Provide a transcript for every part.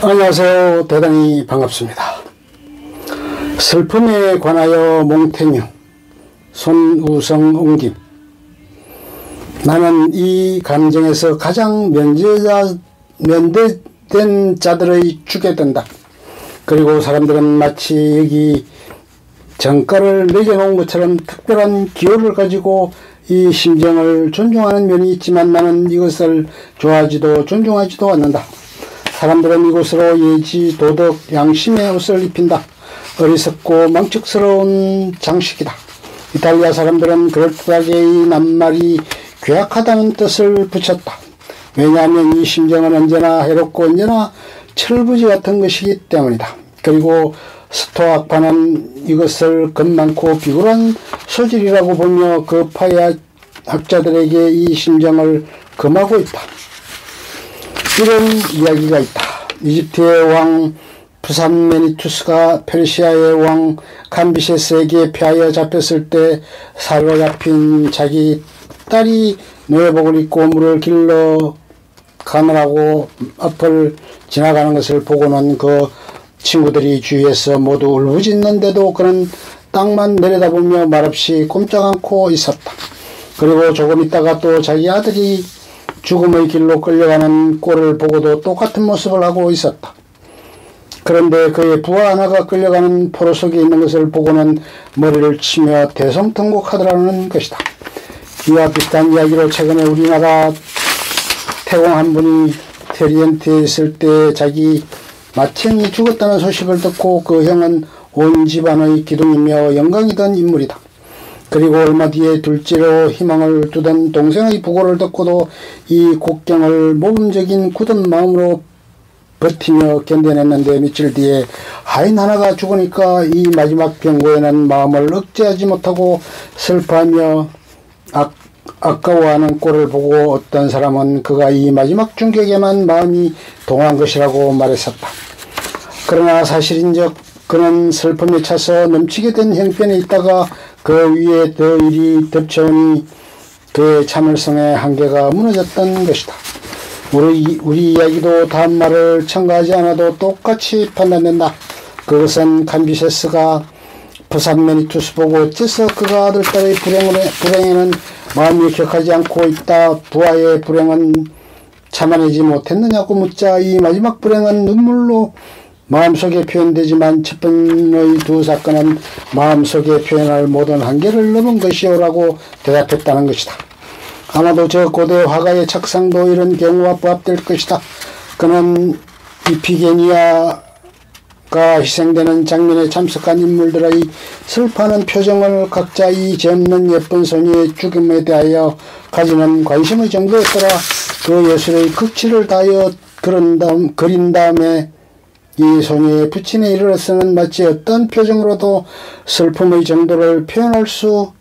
안녕하세요. 대단히 반갑습니다. 슬픔에 관하여 몽테뉴, 손우성 옹김. 나는 이 감정에서 가장 면대된 자들의 축에 든다. 그리고 사람들은 마치 여기 정가를 매겨놓은 것처럼 특별한 기호를 가지고 이 심정을 존중하는 면이 있지만 나는 이것을 좋아하지도 존중하지도 않는다. 사람들은 이곳으로 예지, 도덕, 양심의 옷을 입힌다. 어리석고 망측스러운 장식이다. 이탈리아 사람들은 그럴듯하게 이 낱말이 괴악하다는 뜻을 붙였다. 왜냐하면 이 심정은 언제나 해롭고 언제나 철부지 같은 것이기 때문이다. 그리고 스토아파는 이것을 겁많고 비굴한 소질이라고 보며 그 파야 학자들에게 이 심정을 금하고 있다. 이런 이야기가 있다. 이집트의 왕 부산메니투스가 페르시아의 왕 캄비세스에게 패하여 잡혔을 때 사로잡힌 자기 딸이 노예복을 입고 물을 길러 가느라고 앞을 지나가는 것을 보고는 그 친구들이 주위에서 모두 울부짖는데도 그는 땅만 내려다보며 말없이 꼼짝 않고 있었다. 그리고 조금 있다가 또 자기 아들이 죽음의 길로 끌려가는 꼴을 보고도 똑같은 모습을 하고 있었다. 그런데 그의 부하 하나가 끌려가는 포로 속에 있는 것을 보고는 머리를 치며 대성통곡하더라는 것이다. 이와 비슷한 이야기로 최근에 우리나라 태공 한 분이 테리엔트에 있을 때 자기 맏형이 죽었다는 소식을 듣고 그 형은 온 집안의 기둥이며 영광이던 인물이다. 그리고 얼마 뒤에 둘째로 희망을 두던 동생의 부고를 듣고도 이 곡경을 모범적인 굳은 마음으로 버티며 견뎌냈는데 며칠 뒤에 하인 하나가 죽으니까 이 마지막 병고에는 마음을 억제하지 못하고 슬퍼하며 아까워하는 꼴을 보고 어떤 사람은 그가 이 마지막 중격에만 마음이 동한 것이라고 말했었다. 그러나 사실인즉 그는 슬픔에 차서 넘치게 된 형편에 있다가 그 위에 더 일이 덮쳐오니 그의 참을성의 한계가 무너졌던 것이다. 우리 이야기도 다음 말을 첨가하지 않아도 똑같이 판단된다. 그것은 캄비세스가 부산메니투스 보고 어째서 그가 아들딸의 불행에는 마음이 격하지 않고 있다. 부하의 불행은 참아내지 못했느냐고 묻자 이 마지막 불행은 눈물로 마음속에 표현되지만 첫 번의 두 사건은 마음속에 표현할 모든 한계를 넘은 것이오라고 대답했다는 것이다. 아마도 저 고대 화가의 착상도 이런 경우와 부합될 것이다. 그는 이피게니아가 희생되는 장면에 참석한 인물들의 슬퍼하는 표정을 각자 이 젊는 예쁜 소녀의 죽음에 대하여 가지는 관심의 정도에 따라 그 예술의 극치를 다하여 그린 다음에 이 소녀의 부친에 이르러서는 마치 어떤 표정으로도 슬픔의 정도를 표현할 수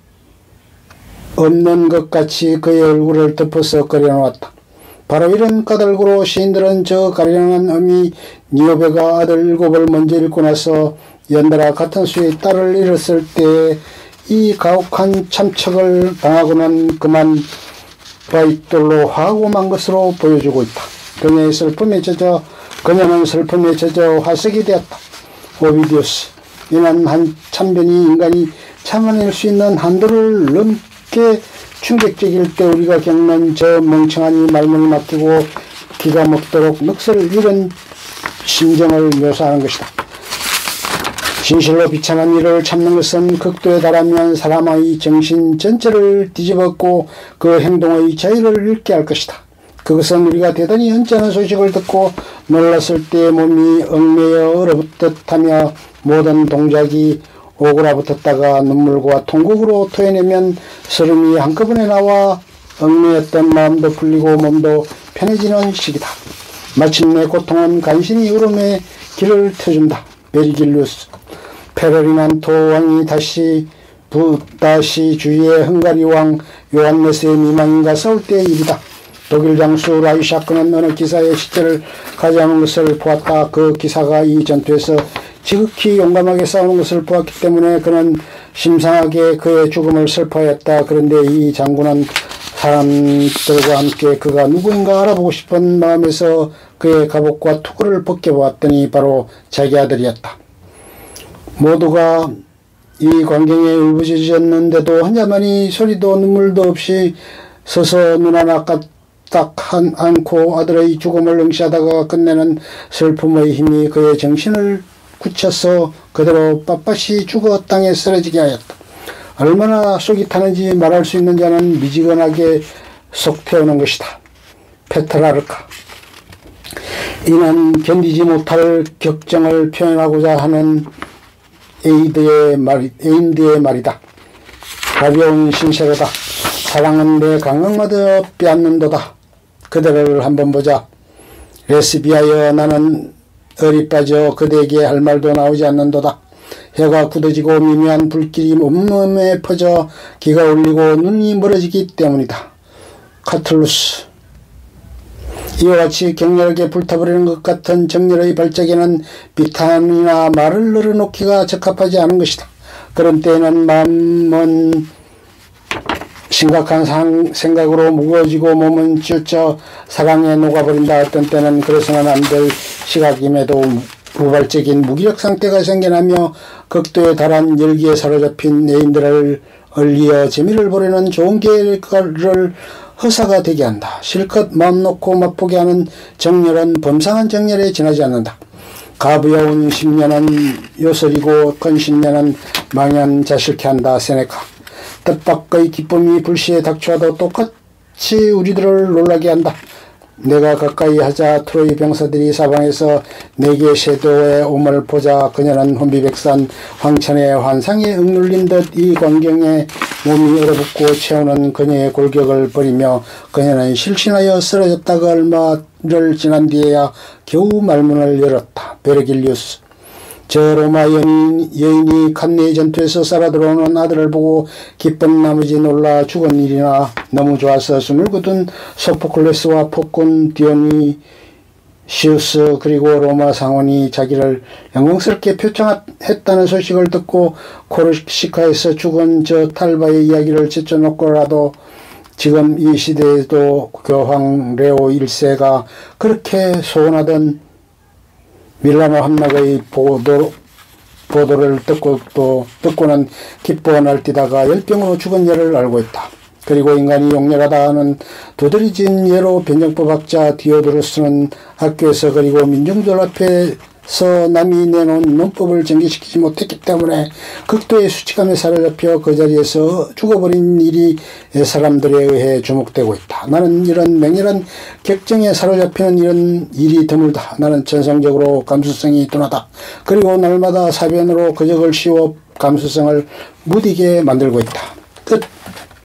없는 것 같이 그의 얼굴을 덮어서 그려놓았다. 바로 이런 까닭으로 시인들은 저 가련한 어미 니오베가 아들 7을 먼저 읽고 나서 연달아 같은 수의 딸을 잃었을 때 이 가혹한 참척을 당하고는 그만 바윗돌로 화하고 만 것으로 보여주고 있다. 그녀는 슬픔에 젖어 화석이 되었다. 오비디우스. 이는 한 참변이 인간이 참아낼 수 있는 한도를 넘게 충격적일 때 우리가 겪는 저 멍청한 말문을 맡기고 기가 먹도록 넋을 잃은 심정을 묘사하는 것이다. 진실로 비참한 일을 참는 것은 극도에 달하면 사람의 정신 전체를 뒤집었고 그 행동의 자유를 잃게 할 것이다. 그것은 우리가 대단히 흔찮은 소식을 듣고 놀랐을 때 몸이 얽매여 얼어붙듯하며 모든 동작이 오그라붙었다가 눈물과 통곡으로 토해내면 설움이 한꺼번에 나와 얽매였던 마음도 풀리고 몸도 편해지는 시기다. 마침내 고통은 간신히 울음의 길을 터준다. 베리길루스. 페르디난토 왕이 다시 주위의 헝가리 왕 요한네스의 미망인과 싸울 때의 일이다. 독일 장수 라이샤크는 어느 기사의 시체를 가져오는 것을 보았다. 그 기사가 이 전투에서 지극히 용감하게 싸우는 것을 보았기 때문에 그는 심상하게 그의 죽음을 슬퍼하였다. 그런데 이 장군은 사람들과 함께 그가 누구인가 알아보고 싶은 마음에서 그의 갑옷과 투구를 벗겨보았더니 바로 자기 아들이었다. 모두가 이 광경에 울부짖었는데도 혼자만이 소리도 눈물도 없이 서서 눈 하나 까딱 않고 아들의 죽음을 응시하다가 끝내는 슬픔의 힘이 그의 정신을 굳혀서 그대로 빳빳이 죽어 땅에 쓰러지게 하였다. 얼마나 속이 타는지 말할 수 있는 자는 미지근하게 속 태우는 것이다. 페트라르카. 이는 견디지 못할 격정을 표현하고자 하는 에인드의 말이다. 가벼운 신세로다. 사랑은 내 감각마저 빼앗는도다. 그대를 한번 보자. 레스비아여, 나는 얼이 빠져 그대에게 할 말도 나오지 않는도다. 해가 굳어지고 미묘한 불길이 온몸에 퍼져 기가 울리고 눈이 멀어지기 때문이다. 카툴루스. 이와 같이 격렬하게 불타버리는 것 같은 정열의 발작에는 비탄이나 말을 늘어놓기가 적합하지 않은 것이다. 그런 때에는 마음은 심각한 생각으로 무거워지고 몸은 쥐어짜 사랑에 녹아버린다. 어떤 때는 그래서는 안 될 시각임에도 우발적인 무기력 상태가 생겨나며 극도에 달한 열기에 사로잡힌 애인들을 얼리어 재미를 보려는 좋은 계획을 허사가 되게 한다. 실컷 마음 놓고 맛보게 하는 정열은 범상한 정열에 지나지 않는다. 가부여운 심년은 요설이고 건신년은 망연자실케 한다. 세네카. 뜻밖의 기쁨이 불시에 닥쳐와도 똑같이 우리들을 놀라게 한다. 내가 가까이 하자 트로이 병사들이 사방에서 내게 섀도의 오물 보자. 그녀는 혼비백산 황천의 환상에 억눌린 듯 이 광경에 몸이 얼어붙고 채우는 그녀의 골격을 버리며 그녀는 실신하여 쓰러졌다가 얼마를 지난 뒤에야 겨우 말문을 열었다. 베르길리우스. 저 로마 여인이 칸네의 전투에서 살아 들어오는 아들을 보고 기쁜 나머지 놀라 죽은 일이나 너무 좋아서 숨을 거둔 소포클레스와 폭군 디오니시우스 그리고 로마 상원이 자기를 영광스럽게 표창했다는 소식을 듣고 코르시카에서 죽은 저 탈바의 이야기를 제쳐놓고라도 지금 이 시대에도 교황 레오 1세가 그렇게 소원하던 밀라노 함락의 보도를 듣고는 기뻐 날뛰다가 열병으로 죽은 예를 알고 있다. 그리고 인간이 용렬하다 하는 두드러진 예로 변정법학자 디오도루스는 학교에서 그리고 민중들 앞에서 남이 내놓은 논법을 전개시키지 못했기 때문에 극도의 수치감에 사로잡혀 그 자리에서 죽어버린 일이 사람들에 의해 주목되고 있다. 나는 이런 맹렬한 격정에 사로잡히는 이런 일이 드물다. 나는 천성적으로 감수성이 둔하다. 그리고 날마다 사변으로 그적을 씌워 감수성을 무디게 만들고 있다. 끝.